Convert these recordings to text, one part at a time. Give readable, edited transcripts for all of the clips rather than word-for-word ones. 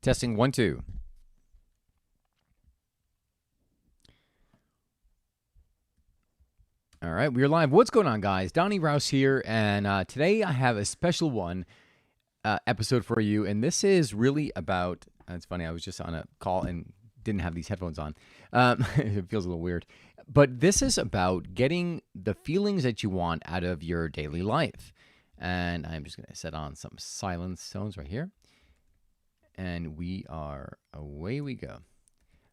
Testing 1, 2. All right, we're live. What's going on, guys? Donnie Rouse here, and today I have a special episode for you, and this is really about. It's funny, I was just on a call and didn't have these headphones on. It feels a little weird, but this is about getting the feelings that you want out of your daily life. And I'm just going to set on some silence tones right here. And away we go.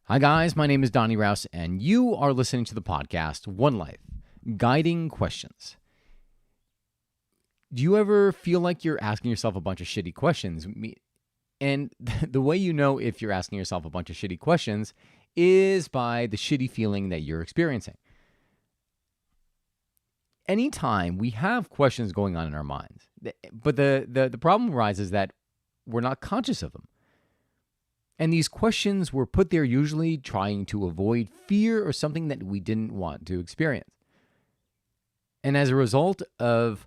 Hi, guys. My name is Donnie Rouse, and you are listening to the podcast, One Life, Guiding Questions. Do you ever feel like you're asking yourself a bunch of shitty questions? And the way you know if you're asking yourself a bunch of shitty questions is by the shitty feeling that you're experiencing. Anytime we have questions going on in our minds, but the problem arises that we're not conscious of them. And these questions were put there usually trying to avoid fear or something that we didn't want to experience. And as a result of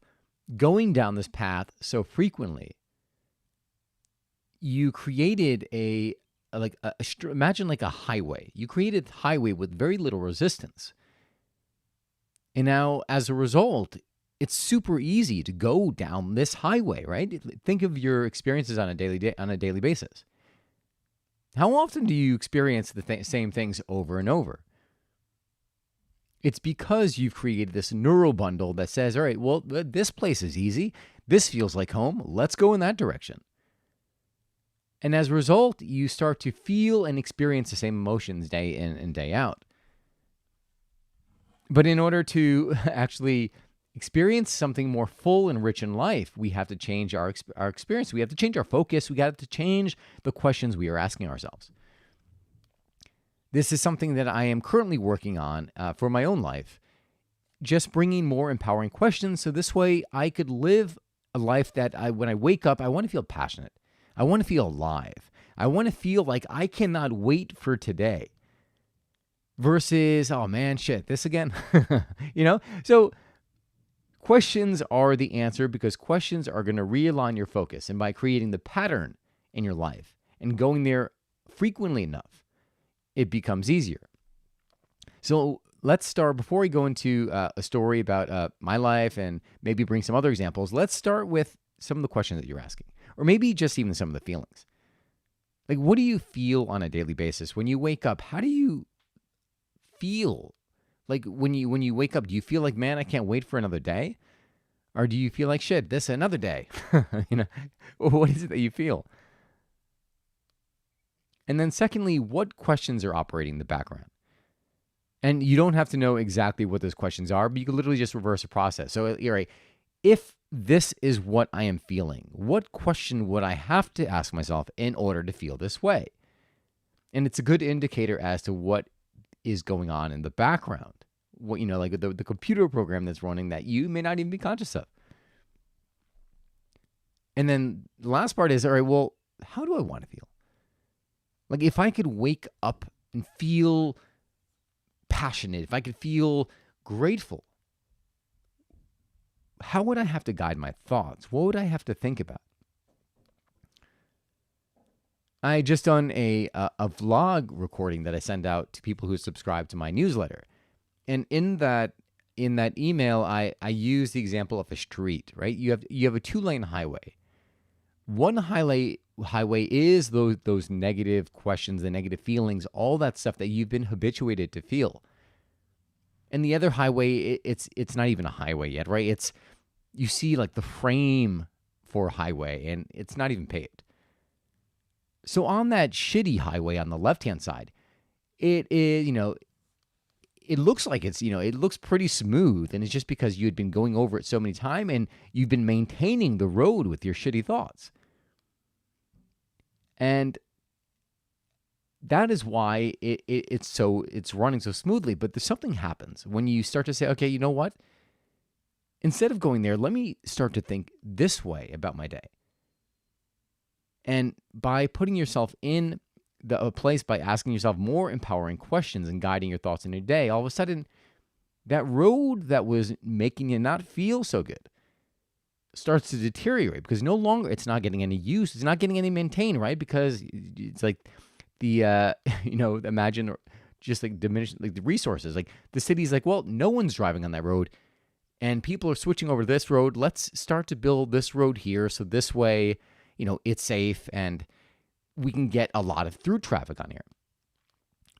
going down this path so frequently, you created imagine like a highway. You created a highway with very little resistance. And now, as a result, it's super easy to go down this highway, right? Think of your experiences on a daily basis. How often do you experience the same things over and over? It's because you've created this neural bundle that says, all right, well, this place is easy. This feels like home. Let's go in that direction. And as a result, you start to feel and experience the same emotions day in and day out. But in order to actually experience something more full and rich in life, we have to change our experience. We have to change our focus. We got to change the questions we are asking ourselves. This is something that I am currently working on for my own life, just bringing more empowering questions so this way I could live a life that when I wake up, I want to feel passionate. I want to feel alive. I want to feel like I cannot wait for today versus, oh man, shit, this again, So questions are the answer because questions are going to realign your focus. And by creating the pattern in your life and going there frequently enough, it becomes easier. So let's start, before we go into a story about my life and maybe bring some other examples, let's start with some of the questions that you're asking, or maybe just even some of the feelings. Like, what do you feel on a daily basis? When you wake up, how do you feel? Like when you wake up, do you feel like, man, I can't wait for another day? Or do you feel like, shit, this another day? What is it that you feel? And then secondly, what questions are operating in the background? And you don't have to know exactly what those questions are, but you can literally just reverse the process. So you're right. If this is what I am feeling, what question would I have to ask myself in order to feel this way? And it's a good indicator as to what is going on in the background. What, like the computer program that's running that you may not even be conscious of. And then the last part is, all right, well, how do I want to feel? Like, if I could wake up and feel passionate, if I could feel grateful, how would I have to guide my thoughts? What would I have to think about? I just done a vlog recording that I send out to people who subscribe to my newsletter. And in that email, I use the example of a street, right? You have a 2-lane highway. One highway is those negative questions, the negative feelings, all that stuff that you've been habituated to feel. And the other highway, it's not even a highway yet, right? You see like the frame for a highway, and it's not even paved. So on that shitty highway on the left-hand side, it is, it looks like it looks pretty smooth, and it's just because you had been going over it so many times and you've been maintaining the road with your shitty thoughts. And that is why it's running so smoothly. But there's something happens when you start to say, okay, you know what? Instead of going there, let me start to think this way about my day. And by putting yourself in a place, by asking yourself more empowering questions and guiding your thoughts in your day, all of a sudden, that road that was making you not feel so good starts to deteriorate because no longer it's not getting any use. It's not getting any maintained, right? Because it's like the, imagine just like diminish like the resources. Like the city's like, well, no one's driving on that road and people are switching over to this road. Let's start to build this road here. So this way, it's safe and we can get a lot of through traffic on here.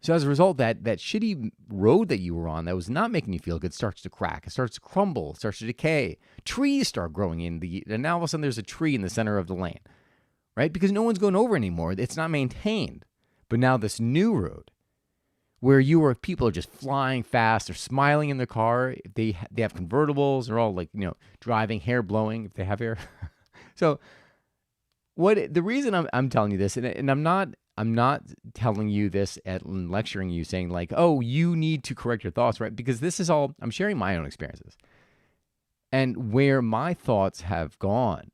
So as a result, that shitty road that you were on that was not making you feel good starts to crack. It starts to crumble. It starts to decay. Trees start growing and now all of a sudden there's a tree in the center of the lane, right? Because no one's going over anymore. It's not maintained. But now this new road where people are just flying fast. They're smiling in their car. They have convertibles. They're all like, driving, hair blowing if they have hair. So the reason I'm telling you this, and I'm not telling you this and lecturing you saying like, oh, you need to correct your thoughts, right? Because this is all, I'm sharing my own experiences and where my thoughts have gone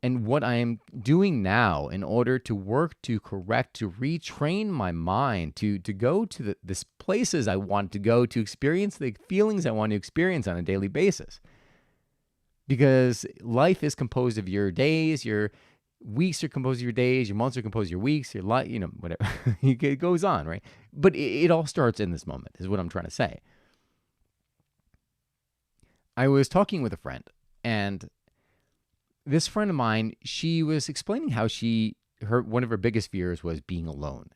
and what I am doing now in order to work to correct, to retrain my mind, to go to the places I want to go, to experience the feelings I want to experience on a daily basis. Because life is composed of your days, your weeks are composed of your days, your months are composed of your weeks, your life, whatever. It goes on, right? But it all starts in this moment, is what I'm trying to say. I was talking with a friend, and this friend of mine, she was explaining how one of her biggest fears was being alone.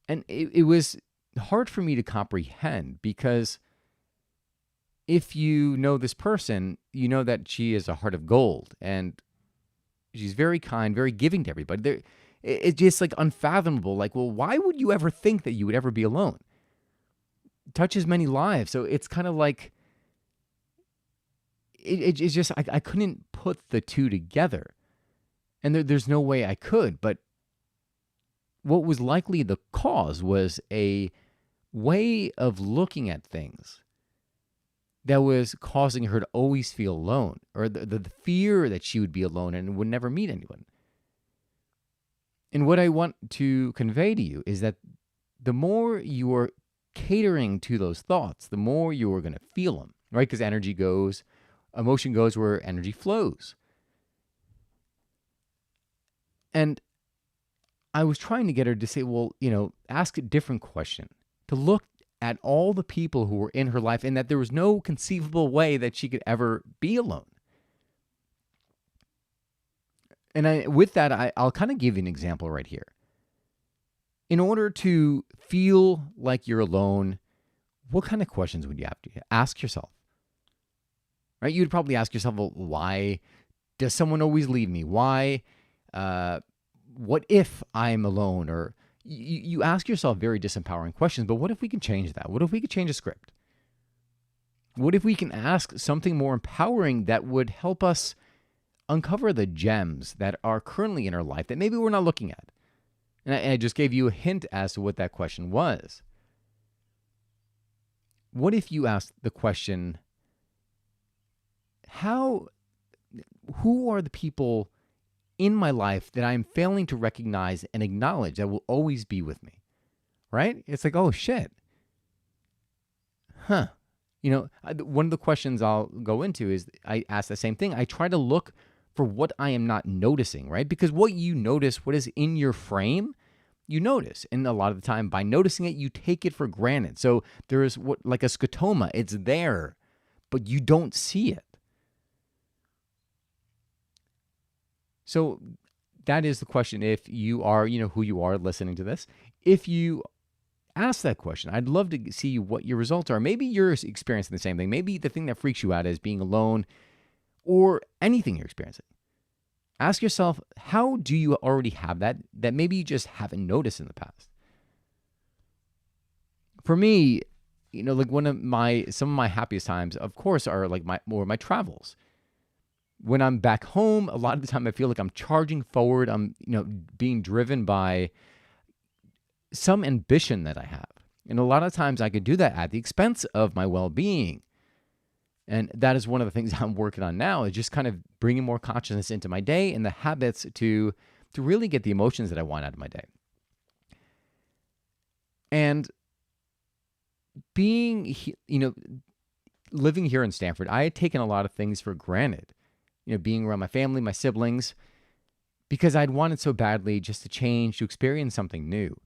And it was hard for me to comprehend because if you know this person, you know that she is a heart of gold and she's very kind, very giving to everybody. It's just like unfathomable. Like, well, why would you ever think that you would ever be alone? It touches many lives. So it's kind of like, it's just, I couldn't put the two together. And there's no way I could. But what was likely the cause was a way of looking at things that was causing her to always feel alone, or the fear that she would be alone and would never meet anyone. And what I want to convey to you is that the more you are catering to those thoughts, the more you are going to feel them, right? Because emotion goes where energy flows. And I was trying to get her to say, well, ask a different question, to look at all the people who were in her life and that there was no conceivable way that she could ever be alone. And with that, I'll kind of give you an example right here. In order to feel like you're alone, what kind of questions would you have to ask yourself? Right? You'd probably ask yourself, well, why does someone always leave me? Why? What if I'm alone? Or you ask yourself very disempowering questions, but what if we can change that? What if we could change the script? What if we can ask something more empowering that would help us uncover the gems that are currently in our life that maybe we're not looking at? And I just gave you a hint as to what that question was. What if you asked the question, who are the people in my life that I'm failing to recognize and acknowledge that will always be with me, right? It's like, oh shit. Huh. One of the questions I'll go into is I ask the same thing. I try to look for what I am not noticing, right? Because what you notice, what is in your frame, you notice. And a lot of the time by noticing it, you take it for granted. So there is like a scotoma, it's there, but you don't see it. So that is the question. If you are, who you are listening to this, if you ask that question, I'd love to see what your results are. Maybe you're experiencing the same thing. Maybe the thing that freaks you out is being alone or anything you're experiencing. Ask yourself, how do you already have that maybe you just haven't noticed in the past? For me, like some of my happiest times, of course, are like my travels. When I'm back home, a lot of the time I feel like I'm charging forward. I'm, being driven by some ambition that I have. And a lot of times I could do that at the expense of my well-being. And that is one of the things I'm working on now, is just kind of bringing more consciousness into my day and the habits to really get the emotions that I want out of my day. And being, living here in Stanford, I had taken a lot of things for granted. Being around my family, my siblings, because I'd wanted so badly just to change, to experience something new.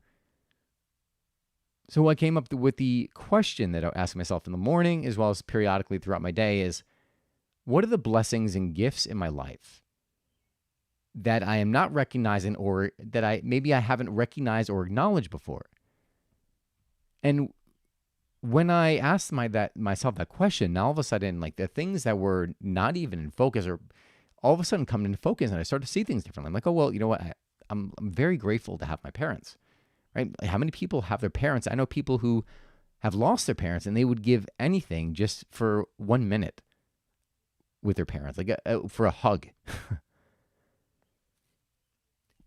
So I came up with the question that I ask myself in the morning, as well as periodically throughout my day, is what are the blessings and gifts in my life that I am not recognizing, or that I haven't recognized or acknowledged before? And when I asked myself that question, now all of a sudden, like the things that were not even in focus are all of a sudden come into focus, and I start to see things differently. I'm like, oh, well, you know what? I'm very grateful to have my parents, right? How many people have their parents? I know people who have lost their parents, and they would give anything just for 1 minute with their parents, like for a hug.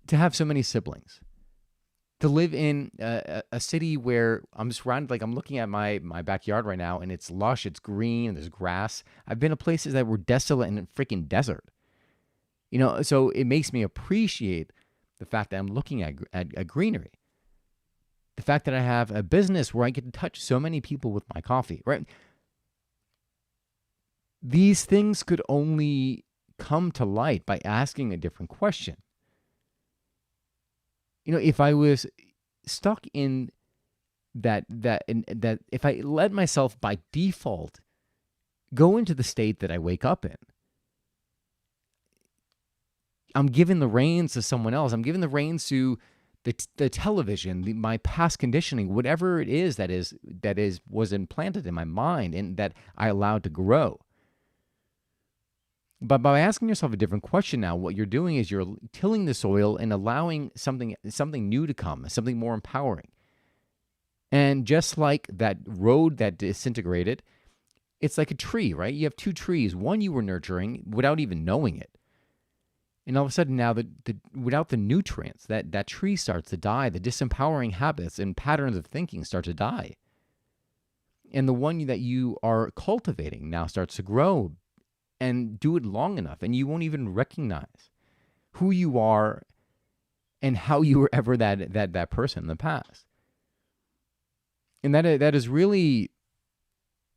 To have so many siblings. To live in a city where I'm surrounded, like I'm looking at my backyard right now, and it's lush, it's green, and there's grass. I've been to places that were desolate and freaking desert. So it makes me appreciate the fact that I'm looking at greenery. The fact that I have a business where I get to touch so many people with my coffee, right? These things could only come to light by asking a different question. If I was stuck in that if I let myself by default go into the state that I wake up in, I'm giving the reins to someone else. I'm giving the reins to the television, my past conditioning, whatever it is that was implanted in my mind and that I allowed to grow. But by asking yourself a different question now, what you're doing is you're tilling the soil and allowing something new to come, something more empowering. And just like that road that disintegrated, it's like a tree, right? You have two trees. One you were nurturing without even knowing it. And all of a sudden now, without the nutrients, that tree starts to die. The disempowering habits and patterns of thinking start to die. And the one that you are cultivating now starts to grow, and do it long enough, and you won't even recognize who you are and how you were ever that person in the past. And that is really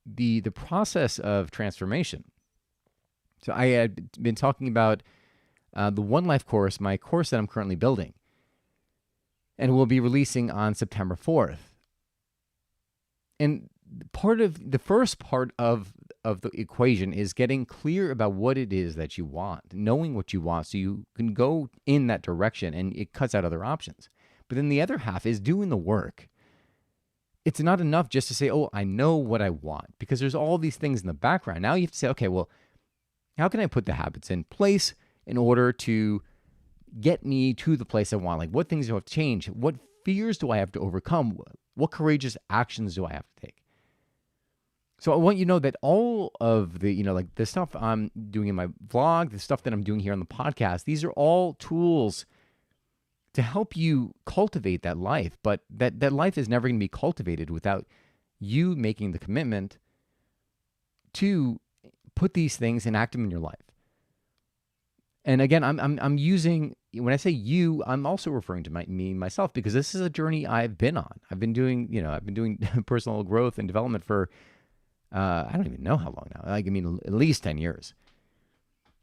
the process of transformation. So I had been talking about the One Life course, my course that I'm currently building, and we'll be releasing on September 4th. And the first part of the equation is getting clear about what it is that you want, knowing what you want so you can go in that direction, and it cuts out other options. But then the other half is doing the work. It's not enough just to say, oh, I know what I want, because there's all these things in the background. Now you have to say, okay, well, how can I put the habits in place in order to get me to the place I want? Like, what things do I have to change? What fears do I have to overcome? What courageous actions do I have to take? So I want you to know that all of the, like the stuff I'm doing in my vlog, the stuff that I'm doing here on the podcast, these are all tools to help you cultivate that life. But that life is never going to be cultivated without you making the commitment to put these things and act them in your life. And again, I'm using, when I say you, I'm also referring to myself, because this is a journey I've been on. I've been doing personal growth and development for I don't even know how long now. Like, I mean, at least 10 years,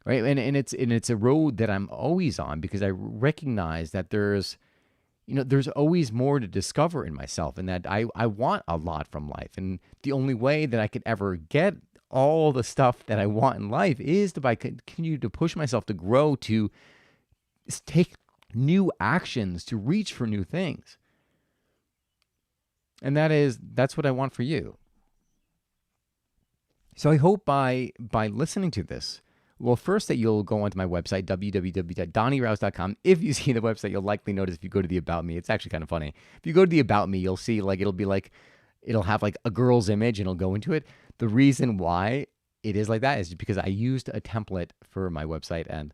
right? And it's a road that I'm always on, because I recognize that there's always more to discover in myself, and that I want a lot from life. And the only way that I could ever get all the stuff that I want in life is to continue to push myself to grow, to take new actions, to reach for new things. And that's what I want for you. So I hope by listening to this, well, first that you'll go onto my website, www.donnyrouse.com. If you see the website, you'll likely notice if you go to the About Me, it's actually kind of funny. If you go to the About Me, you'll see it'll have like a girl's image, and it'll go into it. The reason why it is like that is because I used a template for my website, and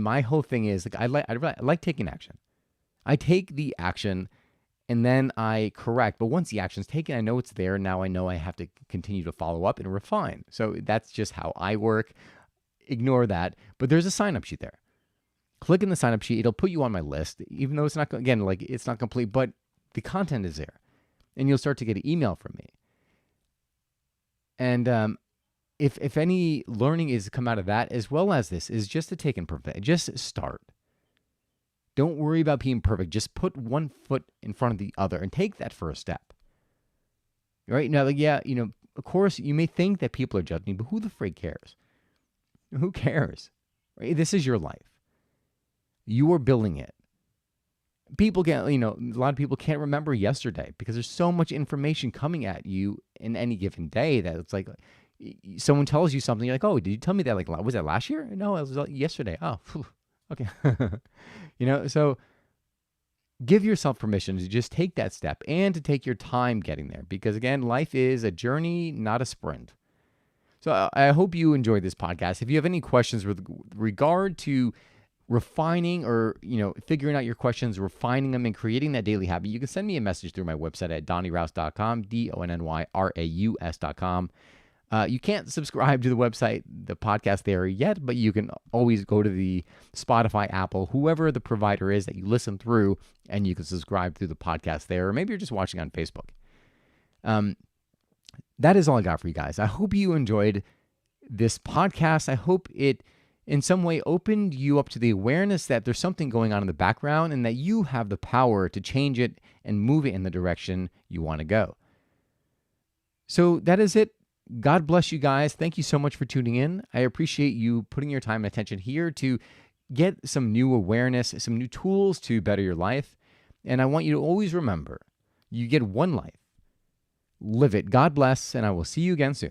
my whole thing is I like taking action. I take the action, and then I correct. But once the action's taken, I know it's there. Now I know I have to continue to follow up and refine. So that's just how I work. Ignore that. But there's a sign-up sheet there. Click in the sign-up sheet. It'll put you on my list, even though it's not, again, like it's not complete, but the content is there. And you'll start to get an email from me. And if any learning is come out of that, as well as this, is just to take and perfect, just start. Don't worry about being perfect. Just put one foot in front of the other and take that first step. Right now, of course, you may think that people are judging, but who the frig cares? Who cares? Right? This is your life. You are building it. People get, a lot of people can't remember yesterday because there's so much information coming at you in any given day that it's like someone tells you something, you're like, oh, did you tell me that? Like, was that last year? No, it was yesterday. Oh, phew, okay. So give yourself permission to just take that step and to take your time getting there because, again, life is a journey, not a sprint. So I hope you enjoyed this podcast. If you have any questions with regard to refining or, figuring out your questions, refining them, and creating that daily habit, you can send me a message through my website at donnyrouse.com, DONNYRAUS.com. You can't subscribe to the website, the podcast there yet, but you can always go to the Spotify, Apple, whoever the provider is that you listen through, and you can subscribe through the podcast there, or maybe you're just watching on Facebook. That is all I got for you guys. I hope you enjoyed this podcast. I hope it in some way opened you up to the awareness that there's something going on in the background and that you have the power to change it and move it in the direction you want to go. So that is it. God bless you guys. Thank you so much for tuning in. I appreciate you putting your time and attention here to get some new awareness, some new tools to better your life. And I want you to always remember, you get one life. Live it. God bless, and I will see you again soon.